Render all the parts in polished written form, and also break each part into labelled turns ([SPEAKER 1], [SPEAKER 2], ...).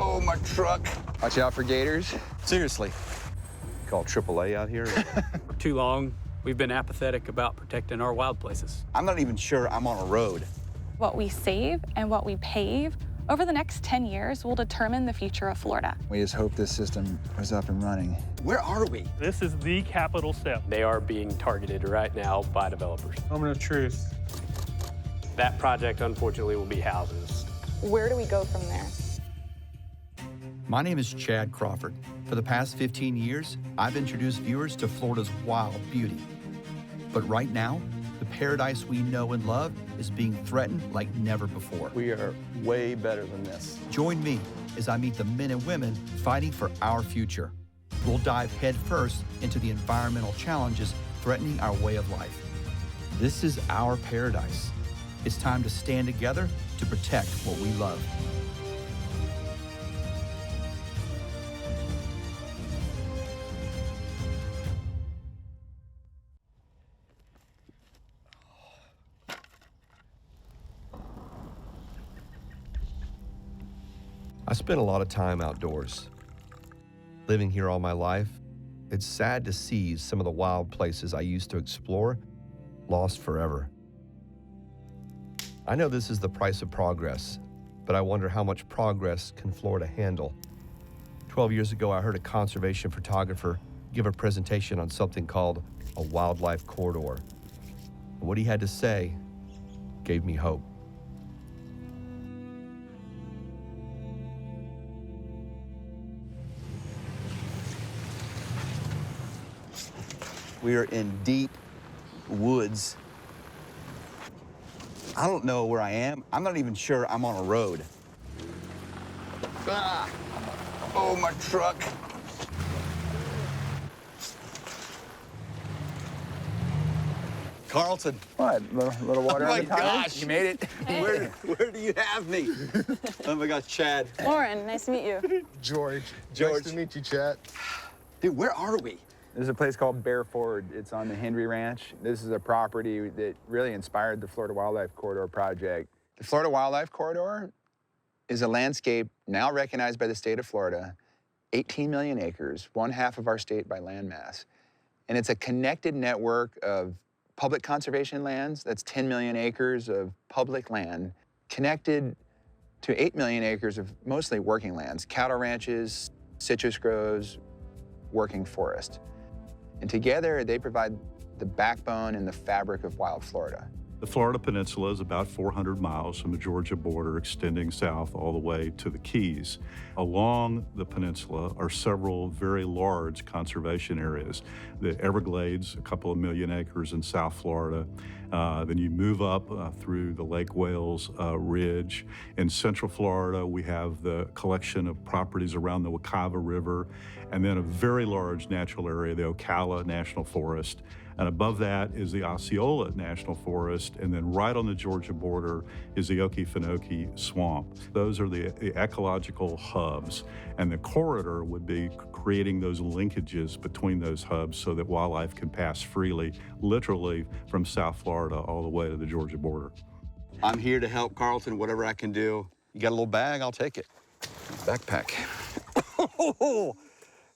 [SPEAKER 1] Oh, my truck. Watch out for gators. Seriously.
[SPEAKER 2] Call AAA out here?
[SPEAKER 3] For too long, we've been apathetic about protecting our wild places.
[SPEAKER 1] I'm not even sure I'm on a road.
[SPEAKER 4] What we save and what we pave over the next 10 years will determine the future of Florida.
[SPEAKER 1] We just hope this system is up and running. Where are we?
[SPEAKER 5] This is the capital step.
[SPEAKER 3] They are being targeted right now by developers.
[SPEAKER 5] Moment of truth.
[SPEAKER 3] That project, unfortunately, will be houses.
[SPEAKER 4] Where do we go from there?
[SPEAKER 6] My name is Chad Crawford. For the past 15 years, I've introduced viewers to Florida's wild beauty. But right now, the paradise we know and love is being threatened like never before.
[SPEAKER 2] We are way better than this.
[SPEAKER 6] Join me as I meet the men and women fighting for our future. We'll dive headfirst into the environmental challenges threatening our way of life. This is our paradise. It's time to stand together to protect what we love.
[SPEAKER 2] I spent a lot of time outdoors. Living here all my life, it's sad to see some of the wild places I used to explore lost forever. I know this is the price of progress, but I wonder how much progress can Florida handle? 12 years ago, I heard a conservation photographer give a presentation on something called a wildlife corridor. What he had to say gave me hope.
[SPEAKER 1] We are in deep woods. I don't know where I am. I'm not even sure I'm on a road. Ah! Oh, my truck. Carlton.
[SPEAKER 7] What? Little water
[SPEAKER 1] Oh
[SPEAKER 7] on
[SPEAKER 1] my
[SPEAKER 7] the tires?
[SPEAKER 1] gosh, you made it. Where do you have me? Oh my gosh, Chad.
[SPEAKER 4] Lauren, nice to meet you.
[SPEAKER 7] George.
[SPEAKER 1] George.
[SPEAKER 7] Nice to meet you, Chad.
[SPEAKER 1] Dude, where are we?
[SPEAKER 7] There's a place called Bear Ford. It's on the Henry Ranch. This is a property that really inspired the Florida Wildlife Corridor project. The Florida Wildlife Corridor is a landscape now recognized by the state of Florida, 18 million acres, 1/2 of our state by land mass. And it's a connected network of public conservation lands, that's 10 million acres of public land, connected to 8 million acres of mostly working lands, cattle ranches, citrus groves, working forest. And together, they provide the backbone and the fabric of wild Florida.
[SPEAKER 8] The Florida Peninsula is about 400 miles from the Georgia border, extending south all the way to the Keys. Along the peninsula are several very large conservation areas. The Everglades, a couple of million acres in South Florida. Then you move up through the Lake Wales Ridge. In Central Florida, we have the collection of properties around the Wekiva River, and then a very large natural area, the Ocala National Forest. And above that is the Osceola National Forest, and then right on the Georgia border is the Okefenokee Swamp. Those are the ecological hubs, and the corridor would be creating those linkages between those hubs so that wildlife can pass freely, literally from South Florida all the way to the Georgia border.
[SPEAKER 1] I'm here to help Carlton, whatever I can do. You got a little bag? I'll take it. Backpack.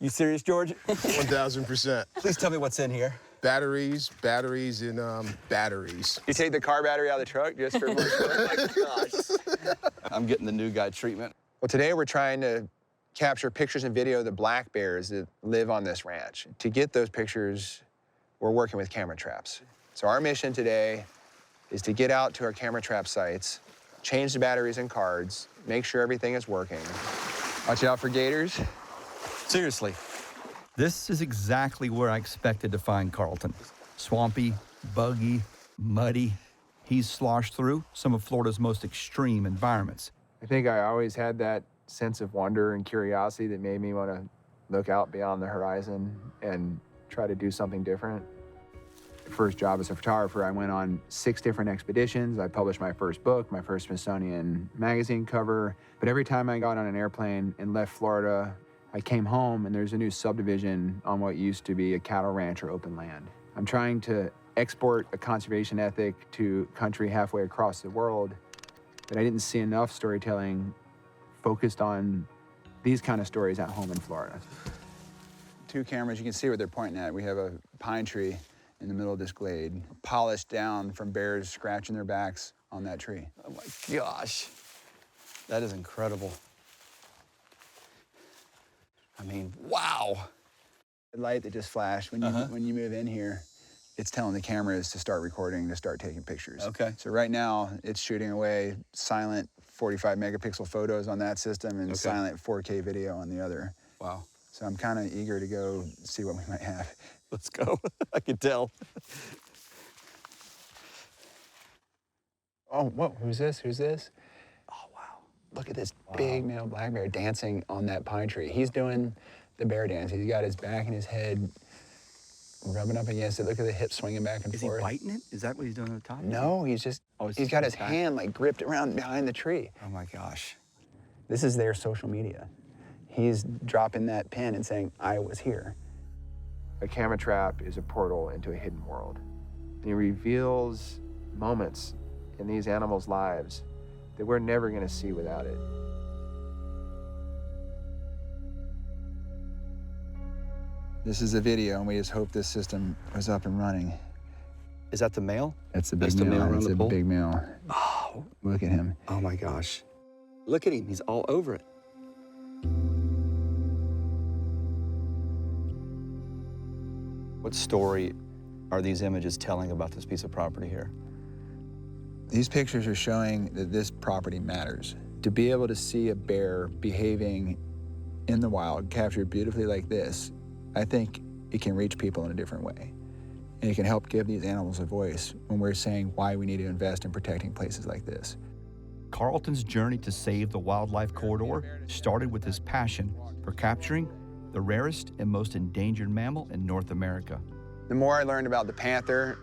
[SPEAKER 1] You serious, George?
[SPEAKER 7] 1,000%.
[SPEAKER 1] Please tell me what's in here.
[SPEAKER 7] Batteries, and batteries.
[SPEAKER 1] You take the car battery out of the truck just for more Oh my gosh. I'm getting the new guy treatment. Well, today we're trying to capture pictures and video of the black bears that live on this ranch. To get those pictures, we're working with camera traps. So our mission today is to get out to our camera trap sites, change the batteries and cards, make sure everything is working. Watch out for gators. Seriously.
[SPEAKER 6] This is exactly where I expected to find Carlton. Swampy, buggy, muddy. He's sloshed through some of Florida's most extreme environments.
[SPEAKER 7] I think I always had that sense of wonder and curiosity that made me want to look out beyond the horizon and try to do something different. First job as a photographer, I went on 6 different expeditions. I published my first book, my first Smithsonian magazine cover. But every time I got on an airplane and left Florida, I came home and there's a new subdivision on what used to be a cattle ranch or open land. I'm trying to export a conservation ethic to country halfway across the world, but I didn't see enough storytelling focused on these kind of stories at home in Florida. 2 cameras, you can see what they're pointing at. We have a pine tree in the middle of this glade, polished down from bears scratching their backs on that tree.
[SPEAKER 6] Oh my gosh, that is incredible. I mean, wow.
[SPEAKER 7] The light that just flashed, when you move in here, it's telling the cameras to start recording, to start taking pictures.
[SPEAKER 6] Okay.
[SPEAKER 7] So right now, it's shooting away silent 45 megapixel photos on that system and silent 4K video on the other.
[SPEAKER 6] Wow.
[SPEAKER 7] So I'm kind of eager to go see what we might have.
[SPEAKER 6] Let's go. I can tell.
[SPEAKER 7] Oh, whoa, who's this? Who's this? Oh, wow. Look at this big male black bear dancing on that pine tree. He's doing the bear dance. He's got his back and his head rubbing up against it. Look at the hips swinging back and forth.
[SPEAKER 6] Is he biting it? Is that what he's doing at the top?
[SPEAKER 7] No, he's just, he's got his hand like gripped around behind the tree.
[SPEAKER 6] Oh my gosh.
[SPEAKER 7] This is their social media. He's dropping that pin and saying, I was here. A camera trap is a portal into a hidden world. It reveals moments in these animals' lives that we're never gonna see without it. This is a video, and we just hope this system was up and running.
[SPEAKER 6] Is that the male?
[SPEAKER 7] That's the big
[SPEAKER 6] That's the male
[SPEAKER 7] male.
[SPEAKER 6] around
[SPEAKER 7] That's
[SPEAKER 6] the
[SPEAKER 7] a
[SPEAKER 6] pole?
[SPEAKER 7] big male.
[SPEAKER 6] Oh.
[SPEAKER 7] Look at him.
[SPEAKER 6] Oh my gosh. Look at him, he's all over it. What story are these images telling about this piece of property here?
[SPEAKER 7] These pictures are showing that this property matters. To be able to see a bear behaving in the wild, captured beautifully like this, I think it can reach people in a different way. And it can help give these animals a voice when we're saying why we need to invest in protecting places like this.
[SPEAKER 6] Carlton's journey to save the wildlife corridor started with his passion for capturing the rarest and most endangered mammal in North America.
[SPEAKER 7] The more I learned about the panther,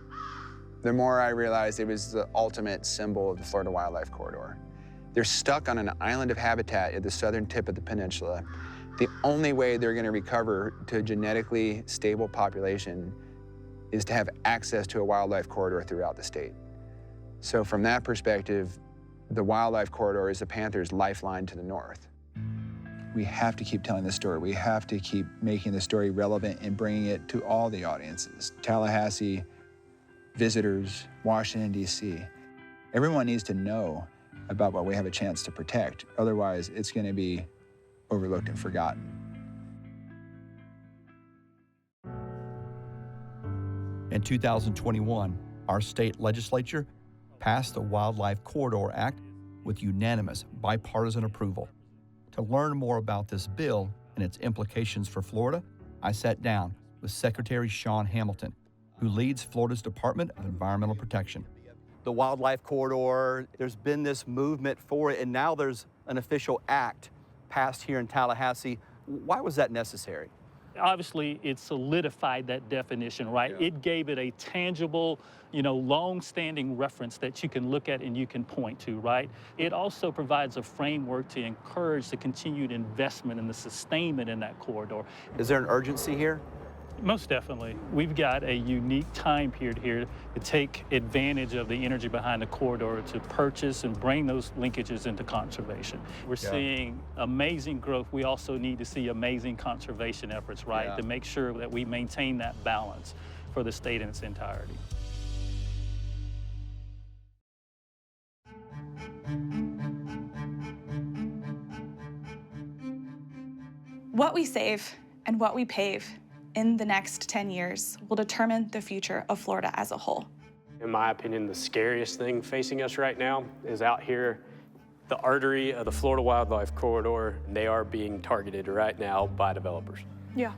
[SPEAKER 7] the more I realized it was the ultimate symbol of the Florida Wildlife Corridor. They're stuck on an island of habitat at the southern tip of the peninsula. The only way they're gonna recover to a genetically stable population is to have access to a wildlife corridor throughout the state. So from that perspective, the wildlife corridor is the panther's lifeline to the north. We have to keep telling this story. We have to keep making the story relevant and bringing it to all the audiences. Tallahassee, visitors, Washington, D.C. Everyone needs to know about what we have a chance to protect. Otherwise, it's going to be overlooked and forgotten.
[SPEAKER 6] In 2021, our state legislature passed the Wildlife Corridor Act with unanimous bipartisan approval. To learn more about this bill and its implications for Florida, I sat down with Secretary Shawn Hamilton, who leads Florida's Department of Environmental Protection. The Wildlife Corridor, there's been this movement for it, and now there's an official act passed here in Tallahassee. Why was that necessary?
[SPEAKER 5] Obviously, it solidified that definition, right?
[SPEAKER 7] Yeah.
[SPEAKER 5] It gave it a tangible, long-standing reference that you can look at and you can point to, right? It also provides a framework to encourage the continued investment and the sustainment in that corridor.
[SPEAKER 6] Is there an urgency here?
[SPEAKER 5] Most definitely. We've got a unique time period here to take advantage of the energy behind the corridor to purchase and bring those linkages into conservation. We're seeing amazing growth. We also need to see amazing conservation efforts, right, to make sure that we maintain that balance for the state in its entirety.
[SPEAKER 4] What we save and what we pave in the next 10 years will determine the future of Florida as a whole.
[SPEAKER 9] In my opinion, the scariest thing facing us right now is out here, the artery of the Florida Wildlife Corridor. They are being targeted right now by developers.
[SPEAKER 4] Yeah.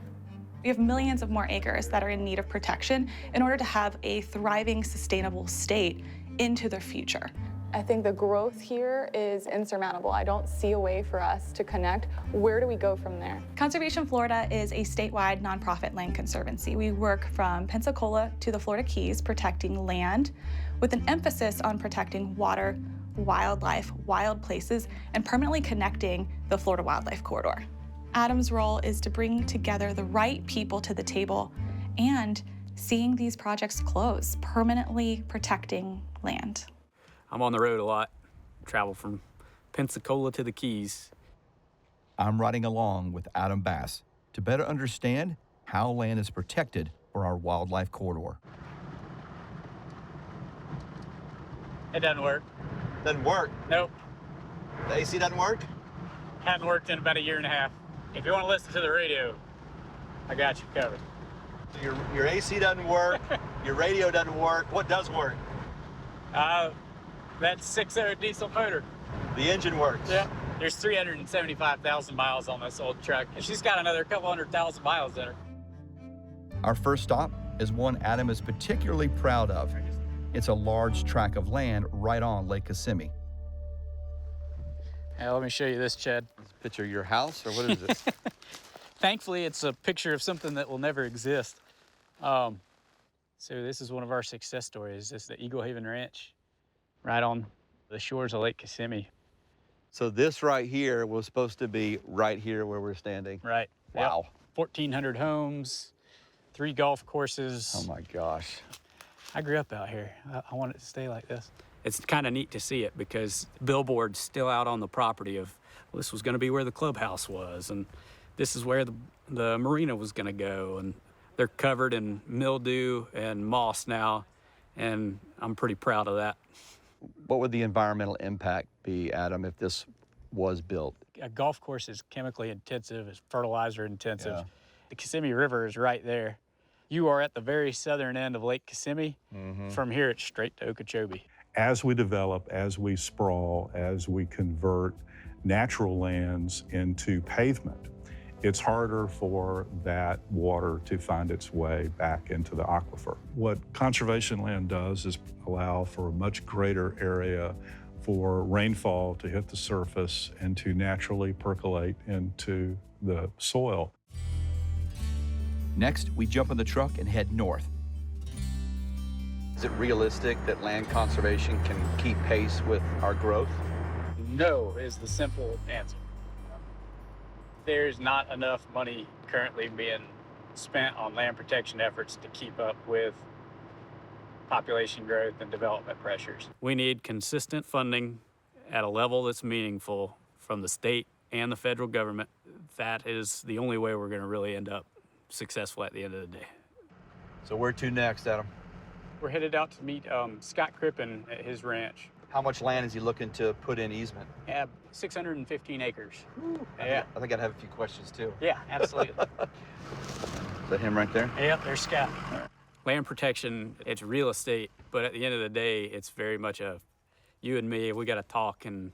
[SPEAKER 4] We have millions of more acres that are in need of protection in order to have a thriving, sustainable state into the future.
[SPEAKER 10] I think the growth here is insurmountable. I don't see a way for us to connect. Where do we go from there?
[SPEAKER 4] Conservation Florida is a statewide nonprofit land conservancy. We work from Pensacola to the Florida Keys, protecting land with an emphasis on protecting water, wildlife, wild places, and permanently connecting the Florida Wildlife Corridor. Adam's role is to bring together the right people to the table and seeing these projects close, permanently protecting land.
[SPEAKER 3] I'm on the road a lot, travel from Pensacola to the Keys.
[SPEAKER 6] I'm riding along with Adam Bass to better understand how land is protected for our wildlife corridor.
[SPEAKER 5] It doesn't work.
[SPEAKER 2] Doesn't work.
[SPEAKER 5] Nope.
[SPEAKER 2] The AC doesn't work?
[SPEAKER 5] Hadn't worked in about a year and a half. If you want to listen to the radio, I got you covered.
[SPEAKER 2] So your AC doesn't work, your radio doesn't work. What does work?
[SPEAKER 5] That 6.0 diesel motor.
[SPEAKER 2] The engine works.
[SPEAKER 5] Yeah. There's 375,000 miles on this old truck, and she's got another couple 100,000 miles in her.
[SPEAKER 6] Our first stop is one Adam is particularly proud of. It's a large tract of land right on Lake Kissimmee.
[SPEAKER 5] Hey, let me show you this, Chad.
[SPEAKER 2] This picture of your house, or what is this?
[SPEAKER 5] Thankfully, it's a picture of something that will never exist. So this is one of our success stories. This is the Eagle Haven Ranch, right on the shores of Lake Kissimmee.
[SPEAKER 2] So this right here was supposed to be right here where we're standing.
[SPEAKER 5] Right.
[SPEAKER 2] Wow.
[SPEAKER 5] Yep. 1,400 homes, 3 golf courses.
[SPEAKER 2] Oh my gosh.
[SPEAKER 5] I grew up out here. I want it to stay like this.
[SPEAKER 3] It's kind of neat to see it because the billboard's still out on the property of, well, this was going to be where the clubhouse was, and this is where the marina was going to go, and they're covered in mildew and moss now, and I'm pretty proud of that.
[SPEAKER 2] What would the environmental impact be, Adam, if this was built?
[SPEAKER 5] A golf course is chemically intensive, it's fertilizer intensive.
[SPEAKER 2] Yeah.
[SPEAKER 5] The Kissimmee River is right there. You are at the very southern end of Lake Kissimmee. From here, it's straight to Okeechobee.
[SPEAKER 8] As we develop, as we sprawl, as we convert natural lands into pavement, it's harder for that water to find its way back into the aquifer. What conservation land does is allow for a much greater area for rainfall to hit the surface and to naturally percolate into the soil.
[SPEAKER 6] Next, we jump in the truck and head north.
[SPEAKER 2] Is it realistic that land conservation can keep pace with our growth?
[SPEAKER 5] No is the simple answer. There's not enough money currently being spent on land protection efforts to keep up with population growth and development pressures.
[SPEAKER 3] We need consistent funding at a level that's meaningful from the state and the federal government. That is the only way we're going to really end up successful at the end of the day.
[SPEAKER 2] So where to next, Adam?
[SPEAKER 5] We're headed out to meet Scott Crippen at his ranch.
[SPEAKER 2] How much land is he looking to put in easement?
[SPEAKER 5] Yeah, 615 acres.
[SPEAKER 2] I think I'd have a few questions too.
[SPEAKER 5] Yeah, absolutely.
[SPEAKER 2] Is that him right there?
[SPEAKER 5] Yep, there's Scott.
[SPEAKER 3] Land protection, it's real estate, but at the end of the day, it's very much a you and me, we got to talk, and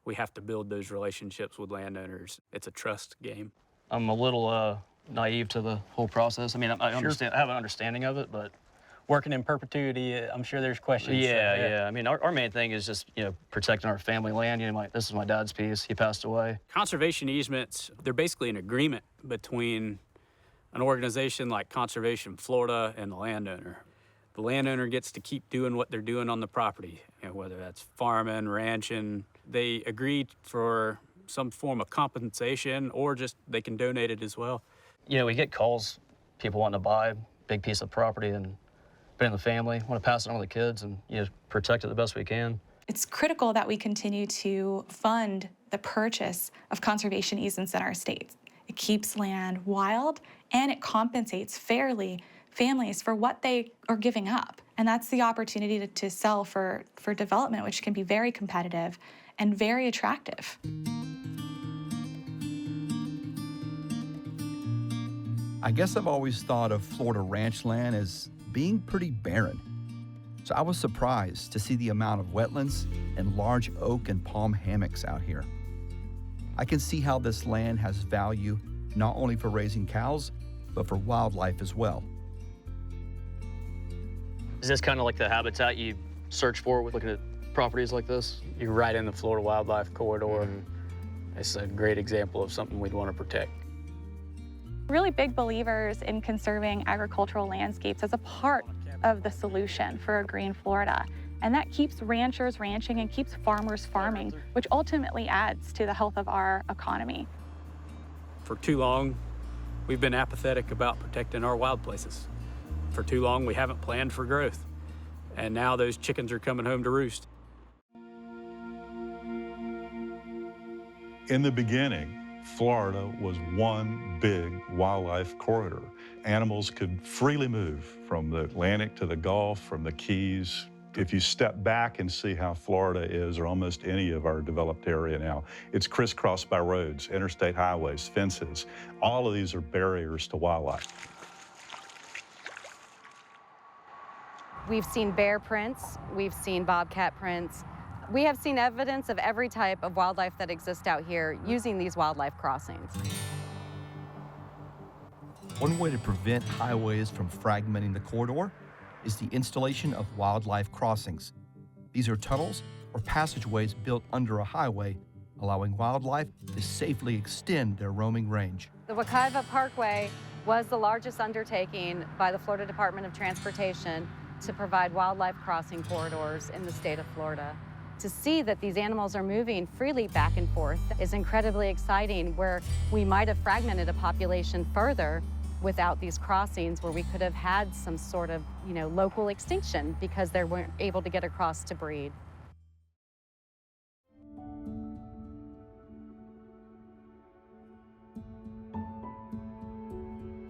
[SPEAKER 3] we have to build those relationships with landowners. It's a trust game.
[SPEAKER 11] I'm a little naive to the whole process. I mean, I understand, I have an understanding of it, but
[SPEAKER 5] Working in perpetuity, I'm sure there's questions.
[SPEAKER 11] Yeah. I mean, our main thing is just, protecting our family land. This is my dad's piece. He passed away.
[SPEAKER 3] Conservation easements, they're basically an agreement between an organization like Conservation Florida and the landowner. The landowner gets to keep doing what they're doing on the property, whether that's farming, ranching. They agree for some form of compensation, or just they can donate it as well.
[SPEAKER 11] We get calls, people wanting to buy a big piece of property and put it in the family, want to pass it on to the kids, and protect it the best we can.
[SPEAKER 4] It's critical that we continue to fund the purchase of conservation easements in our states. It keeps land wild, and it compensates fairly families for what they are giving up. And that's the opportunity to sell for development, which can be very competitive and very attractive.
[SPEAKER 6] I guess I've always thought of Florida ranch land as being pretty barren. So I was surprised to see the amount of wetlands and large oak and palm hammocks out here. I can see how this land has value not only for raising cows, but for wildlife as well.
[SPEAKER 11] Is this kind of like the habitat you search for with looking at properties like this?
[SPEAKER 5] You're right in the Florida Wildlife Corridor. It's a great example of something we'd want to protect.
[SPEAKER 4] Really big believers in conserving agricultural landscapes as a part of the solution for a green Florida. And that keeps ranchers ranching and keeps farmers farming, which ultimately adds to the health of our economy.
[SPEAKER 3] For too long, we've been apathetic about protecting our wild places. For too long, we haven't planned for growth. And now those chickens are coming home to roost.
[SPEAKER 8] In the beginning, Florida was one big wildlife corridor. Animals could freely move from the Atlantic to the Gulf, from the Keys. If you step back and see how Florida is, or almost any of our developed area now, it's crisscrossed by roads, interstate highways, fences. All of these are barriers to wildlife.
[SPEAKER 12] We've seen bear prints, we've seen bobcat prints. We have seen evidence of every type of wildlife that exists out here using these wildlife crossings.
[SPEAKER 6] One way to prevent highways from fragmenting the corridor is the installation of wildlife crossings. These are tunnels or passageways built under a highway, allowing wildlife to safely extend their roaming range.
[SPEAKER 12] The Wekiva Parkway was the largest undertaking by the Florida Department of Transportation to provide wildlife crossing corridors in the state of Florida. To see that these animals are moving freely back and forth is incredibly exciting, where we might have fragmented a population further without these crossings, where we could have had some sort of, local extinction because they weren't able to get across to breed.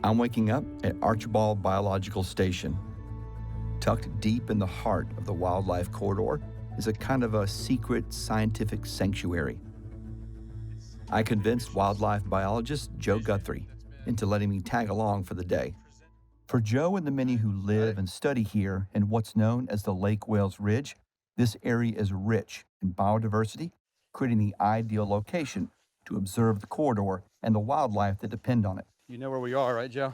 [SPEAKER 6] I'm waking up at Archibald Biological Station. Tucked deep in the heart of the wildlife corridor is a kind of a secret scientific sanctuary. I convinced wildlife biologist Joe Guthrie into letting me tag along for the day. For Joe and the many who live and study here in what's known as the Lake Wales Ridge, this area is rich in biodiversity, creating the ideal location to observe the corridor and the wildlife that depend on it.
[SPEAKER 13] You know where we are, right, Joe?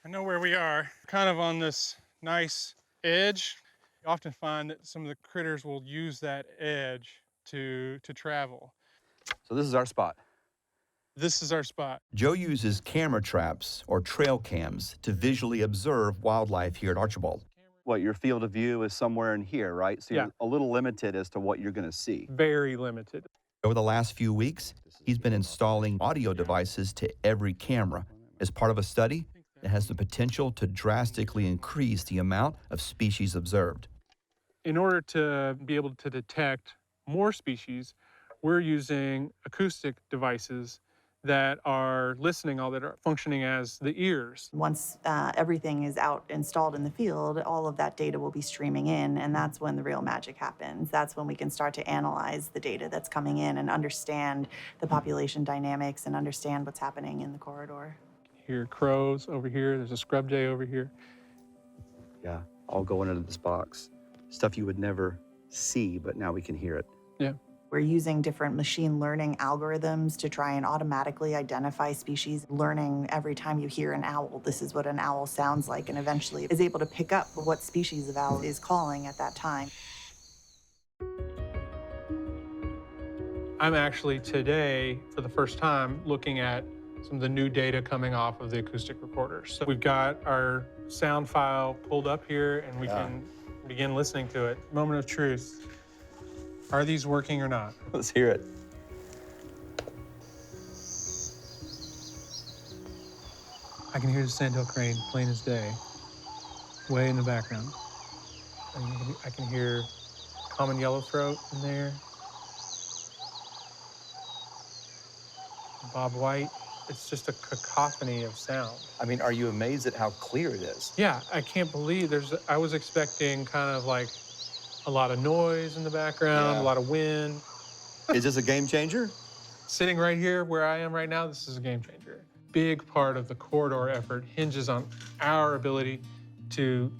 [SPEAKER 14] I know where we are, kind of on this nice edge. You often find that some of the critters will use that edge to travel.
[SPEAKER 13] So this is our spot.
[SPEAKER 14] This is our spot.
[SPEAKER 6] Joe uses camera traps or trail cams to visually observe wildlife here at Archibald.
[SPEAKER 13] What, your field of view is somewhere in here, right? So you're
[SPEAKER 14] Yeah.
[SPEAKER 13] a little limited as to what you're going to see.
[SPEAKER 14] Very limited.
[SPEAKER 6] Over the last few weeks, he's been installing audio devices to every camera as part of a study that has the potential to drastically increase the amount of species observed.
[SPEAKER 14] In order to be able to detect more species, we're using acoustic devices that are listening, that are functioning as the ears.
[SPEAKER 15] Once everything is out installed in the field, all of that data will be streaming in, and that's when the real magic happens. That's when we can start to analyze the data that's coming in and understand the population dynamics and understand what's happening in the corridor.
[SPEAKER 14] Hear crows over here, there's a scrub jay over here.
[SPEAKER 13] Yeah, all going into this box. Stuff you would never see, but now we can hear it.
[SPEAKER 14] Yeah.
[SPEAKER 15] We're using different machine learning algorithms to try and automatically identify species, learning every time you hear an owl, this is what an owl sounds like, and eventually is able to pick up what species of owl is calling at that time.
[SPEAKER 14] I'm actually today, for the first time, looking at some of the new data coming off of the acoustic recorders. So we've got our sound file pulled up here, and we can begin listening to it. Moment of truth. Are these working or not?
[SPEAKER 13] Let's hear it.
[SPEAKER 14] I can hear the sandhill crane plain as day, way in the background. And I can hear common yellowthroat in there. Bob White. It's just a cacophony of sound.
[SPEAKER 13] I mean, are you amazed at how clear it is?
[SPEAKER 14] Yeah, I can't believe I was expecting kind of like a lot of noise in the background, a lot of wind.
[SPEAKER 13] Is this a game changer?
[SPEAKER 14] Sitting right here where I am right now, this is a game changer. Big part of the corridor effort hinges on our ability to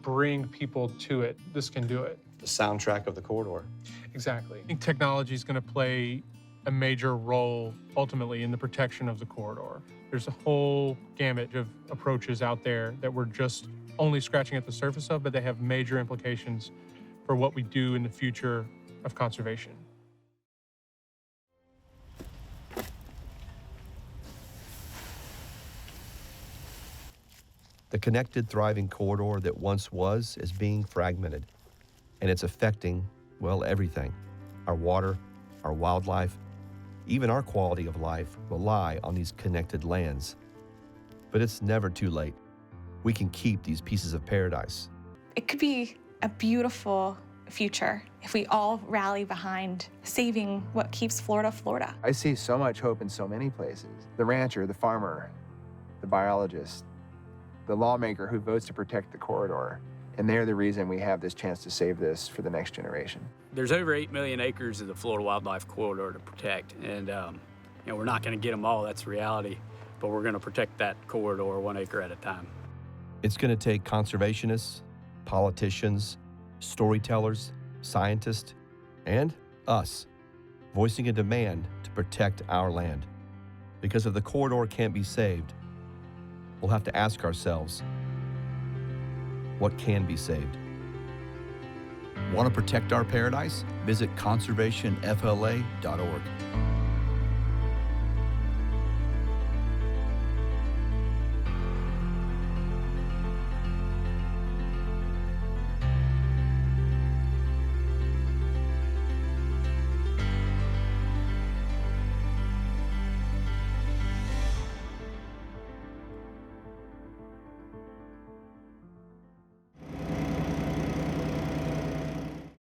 [SPEAKER 14] bring people to it. This can do it.
[SPEAKER 13] The soundtrack of the corridor.
[SPEAKER 14] Exactly. I think technology is going to play a major role ultimately in the protection of the corridor. There's a whole gamut of approaches out there that we're just only scratching at the surface of, but they have major implications for what we do in the future of conservation.
[SPEAKER 2] The connected, thriving corridor that once was is being fragmented, and it's affecting, well, everything. Our water, our wildlife, even our quality of life rely on these connected lands. But it's never too late. We can keep these pieces of paradise.
[SPEAKER 4] It could be a beautiful future if we all rally behind saving what keeps Florida, Florida.
[SPEAKER 1] I see so much hope in so many places. The rancher, the farmer, the biologist, the lawmaker who votes to protect the corridor. And they're the reason we have this chance to save this for the next generation.
[SPEAKER 3] There's over 8 million acres of the Florida Wildlife Corridor to protect. And we're not going to get them all, that's reality. But we're going to protect that corridor 1 acre at a time.
[SPEAKER 2] It's going to take conservationists, politicians, storytellers, scientists, and us voicing a demand to protect our land. Because if the corridor can't be saved, we'll have to ask ourselves, what can be saved?
[SPEAKER 6] Want to protect our paradise? Visit conservationfla.org.